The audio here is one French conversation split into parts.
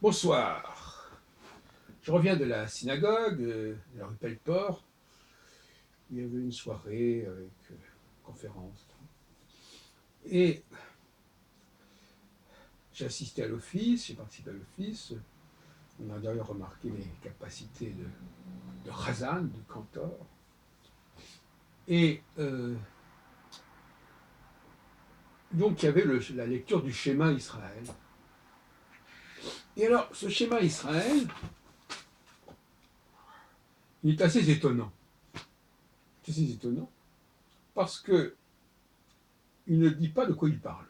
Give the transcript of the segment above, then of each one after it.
Bonsoir. Je reviens de la synagogue, de la rue Pelleport. Il y avait une soirée avec conférence. Et j'ai assisté à l'office, j'ai participé à l'office. On a d'ailleurs remarqué les capacités de Razan, de Cantor. Et donc il y avait la lecture du schéma Israël. Et alors, ce schéma Israël, il est assez étonnant. C'est assez étonnant parce que il ne dit pas de quoi il parle.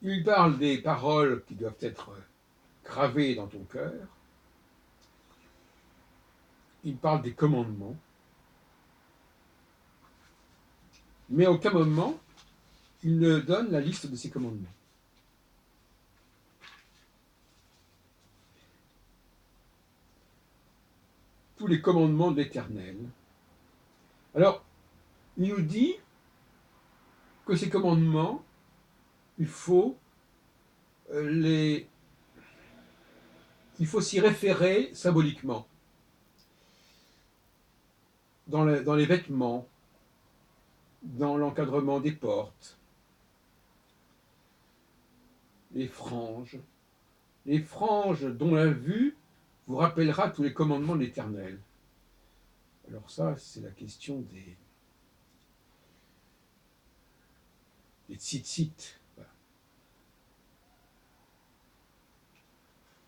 Il parle des paroles qui doivent être gravées dans ton cœur. Il parle des commandements. Mais à aucun moment, il ne donne la liste de ces commandements. Tous les commandements de l'Éternel. Alors, il nous dit que ces commandements, il faut s'y référer symboliquement. Dans les vêtements, dans l'encadrement des portes, les franges. Les franges dont la vue vous rappellera tous les commandements de l'Éternel. Alors ça, c'est la question des tzitzit. Voilà.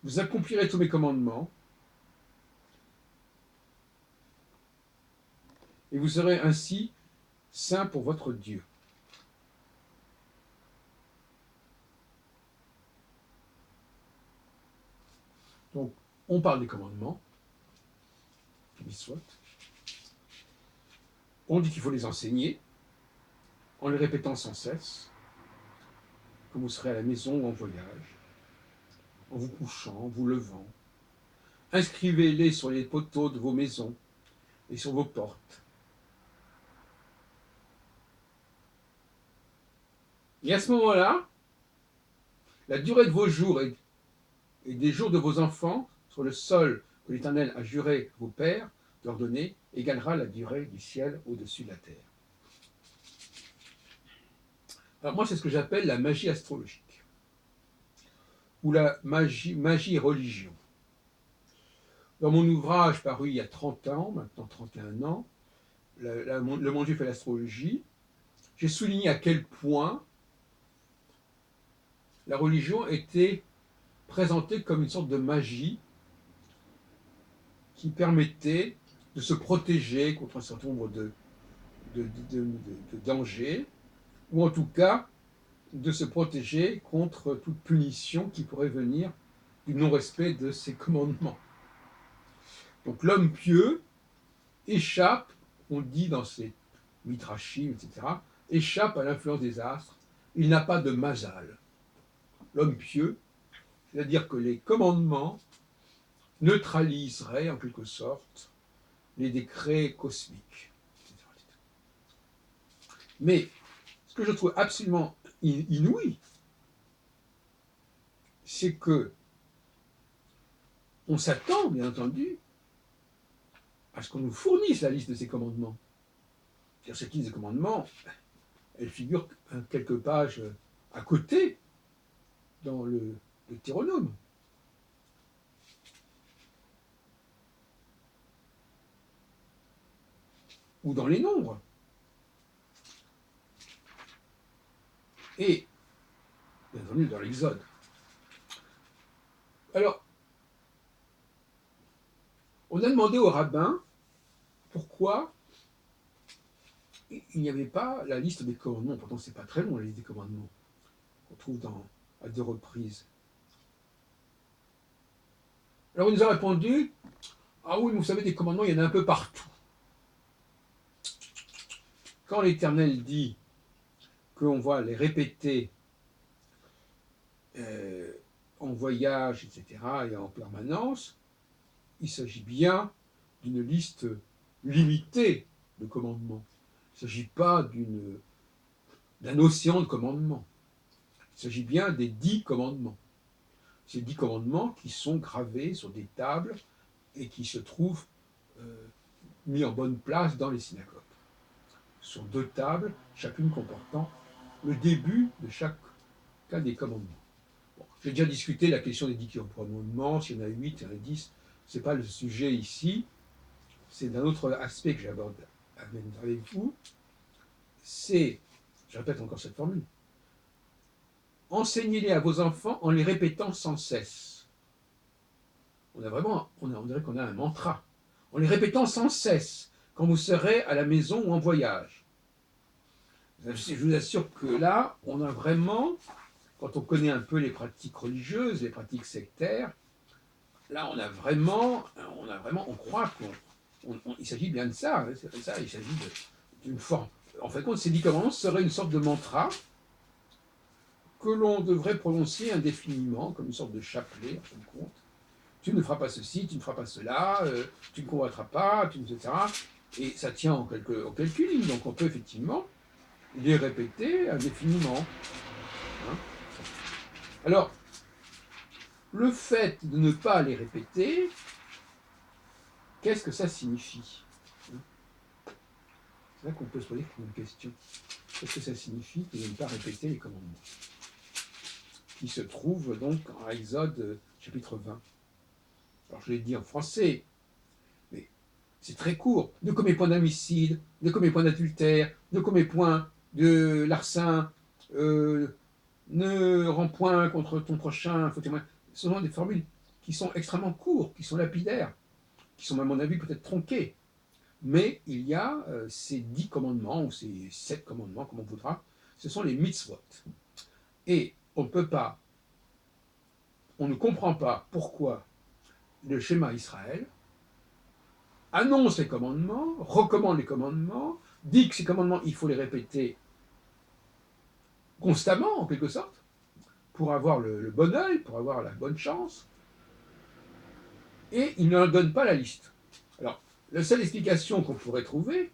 Vous accomplirez tous mes commandements et vous serez ainsi saints pour votre Dieu. Donc, on parle des commandements, qu'il soit. On dit qu'il faut les enseigner, en les répétant sans cesse, quand vous serez à la maison ou en voyage, en vous couchant, en vous levant. Inscrivez-les sur les poteaux de vos maisons et sur vos portes. Et à ce moment-là, la durée de vos jours et des jours de vos enfants sur le sol que l'Éternel a juré vos pères de leur donner égalera la durée du ciel au-dessus de la terre. Alors moi, c'est ce que j'appelle la magie astrologique, ou la magie religion. Dans mon ouvrage paru il y a 30 ans, maintenant 31 ans, le Mon Dieu fait l'astrologie, j'ai souligné à quel point la religion était présentée comme une sorte de magie qui permettait de se protéger contre un certain nombre de dangers, ou en tout cas de se protéger contre toute punition qui pourrait venir du non-respect de ses commandements. Donc l'homme pieux échappe, on dit dans ses mitrachim, etc., échappe à l'influence des astres, il n'a pas de mazal. L'homme pieux, c'est-à-dire que les commandements neutraliseraient en quelque sorte les décrets cosmiques. Mais ce que je trouve absolument inouï, c'est que on s'attend, bien entendu, à ce qu'on nous fournisse la liste de ces commandements. C'est-à-dire cette liste de commandements, elle figure quelques pages à côté dans le Deutéronome. Ou dans les nombres. Et, bien entendu, dans l'Exode. Alors, on a demandé au rabbin pourquoi il n'y avait pas la liste des commandements. Pourtant, c'est pas très long, la liste des commandements, qu'on trouve à 2 reprises. Alors, il nous a répondu, ah oui, mais vous savez, des commandements, il y en a un peu partout. Quand l'Éternel dit qu'on va les répéter en voyage, etc., et en permanence, il s'agit bien d'une liste limitée de commandement. Il ne s'agit pas d'un océan de commandements. Il s'agit bien des 10 commandements. Ces 10 commandements qui sont gravés sur des tables et qui se trouvent mis en bonne place dans les synagogues. Ce sont 2 tables, chacune comportant le début de chacun des commandements. Bon, j'ai déjà discuté la question des 10 commandements, s'il y en a 8, s'il y en a 10, ce n'est pas le sujet ici, c'est d'un autre aspect que j'aborde avec vous, c'est, je répète encore cette formule, enseignez-les à vos enfants en les répétant sans cesse. On dirait qu'on a un mantra. En les répétant sans cesse, quand vous serez à la maison ou en voyage. Je vous assure que là, on a vraiment, quand on connaît un peu les pratiques religieuses, les pratiques sectaires, là, on croit qu'il s'agit bien de ça. Il s'agit d'une forme. En fait, ces 10 commandements seraient une sorte de mantra que l'on devrait prononcer indéfiniment, comme une sorte de chapelet, en fin de compte. Tu ne feras pas ceci, tu ne feras pas cela, tu ne convoiteras pas, etc. Et ça tient en quelques lignes, donc on peut effectivement les répéter indéfiniment. Hein. Alors, le fait de ne pas les répéter, qu'est-ce que ça signifie? C'est là qu'on peut se poser une question. Qu'est-ce que ça signifie de ne pas répéter les commandements? Qui se trouve donc en Exode chapitre 20. Alors je l'ai dit en français, mais c'est très court. Ne commets point d'homicide, ne commets point d'adultère, ne commets point de larcin, ne rends point contre ton prochain, faux témoin. Ce sont des formules qui sont extrêmement courtes, qui sont lapidaires, qui sont à mon avis peut-être tronquées. Mais il y a ces 10 commandements, ou ces 7 commandements, comme on voudra, ce sont les mitzvot. Et on ne comprend pas pourquoi le schéma Israël annonce les commandements, recommande les commandements, dit que ces commandements, il faut les répéter constamment, en quelque sorte, pour avoir le bon œil, pour avoir la bonne chance, et il ne donne pas la liste. Alors, la seule explication qu'on pourrait trouver,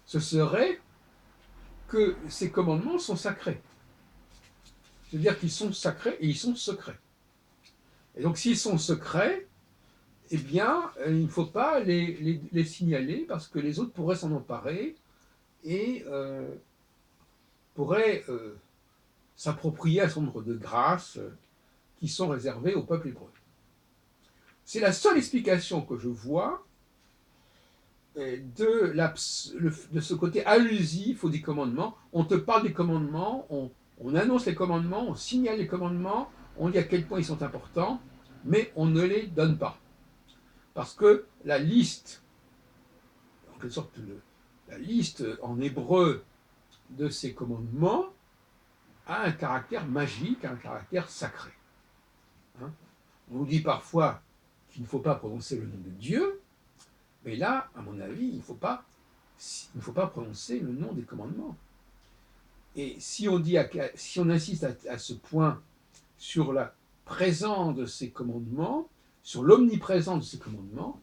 ce serait que ces commandements sont sacrés. C'est-à-dire qu'ils sont sacrés et ils sont secrets. Et donc, s'ils sont secrets, eh bien, il ne faut pas les signaler parce que les autres pourraient s'en emparer et pourraient s'approprier un certain nombre de grâces qui sont réservées au peuple hébreu. C'est la seule explication que je vois de ce côté allusif aux 10 commandements. On te parle des commandements, on annonce les commandements, on signale les commandements, on dit à quel point ils sont importants, mais on ne les donne pas. Parce que la liste, en quelque sorte, la liste en hébreu de ces commandements a un caractère magique, un caractère sacré. Hein? On nous dit parfois qu'il ne faut pas prononcer le nom de Dieu, mais là, à mon avis, il ne faut pas prononcer le nom des commandements. Et si on insiste à ce point sur la présence de ces commandements, sur l'omniprésence de ces commandements,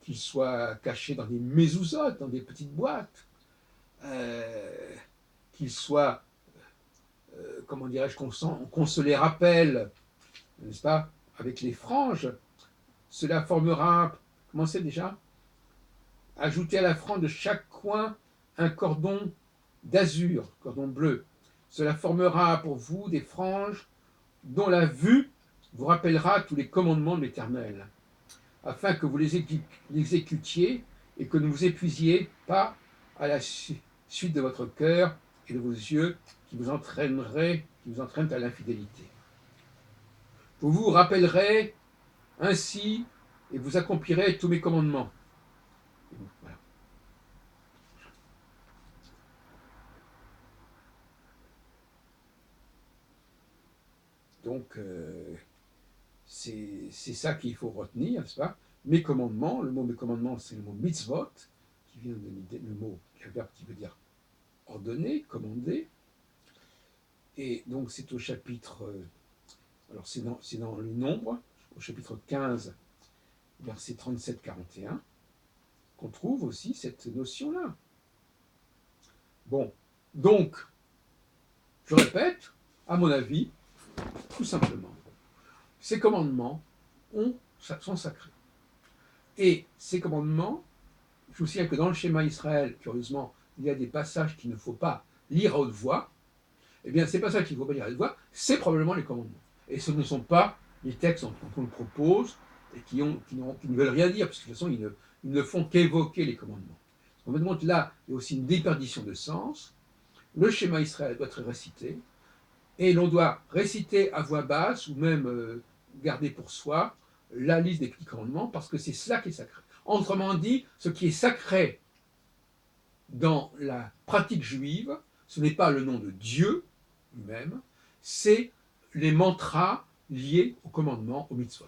qu'ils soient cachés dans des mezuzot, dans des petites boîtes, qu'ils soient, comment dirais-je, qu'on se les rappelle, n'est-ce pas, avec les franges, cela formera, comment c'est déjà? Ajouter à la frange de chaque coin un cordon d'azur, cordon bleu. Cela formera pour vous des franges dont la vue vous rappellera tous les commandements de l'Éternel, afin que vous les exécutiez et que ne vous épuisiez pas à la suite de votre cœur et de vos yeux qui vous entraînent à l'infidélité. Vous vous rappellerez ainsi et vous accomplirez tous mes commandements. Voilà. Donc, c'est ça qu'il faut retenir, n'est-ce pas? Mes commandements, le mot mes commandements, c'est le mot mitzvot, qui vient de le mot, le verbe qui veut dire ordonner, commander. Et donc, c'est au chapitre, alors c'est dans le nombre, au chapitre 15 verset 37-41, qu'on trouve aussi cette notion-là. Bon, donc, je répète, à mon avis, tout simplement, ces commandements sont sacrés. Et ces commandements, je vous signale que dans le schéma Israël, curieusement, il y a des passages qu'il ne faut pas lire à haute voix. Eh bien, ces passages qu'il ne faut pas lire à haute voix, c'est probablement les commandements. Et ce ne sont pas les textes dont on le propose et qui ne veulent rien dire, parce que de toute façon, ils ne font qu'évoquer les commandements. On me demande là, il y a aussi une déperdition de sens. Le schéma Israël doit être récité, et l'on doit réciter à voix basse, ou même garder pour soi, la liste des 10 commandements, parce que c'est cela qui est sacré. Autrement dit, ce qui est sacré dans la pratique juive, ce n'est pas le nom de Dieu lui-même, c'est les mantras liés au commandement, au mitzvot.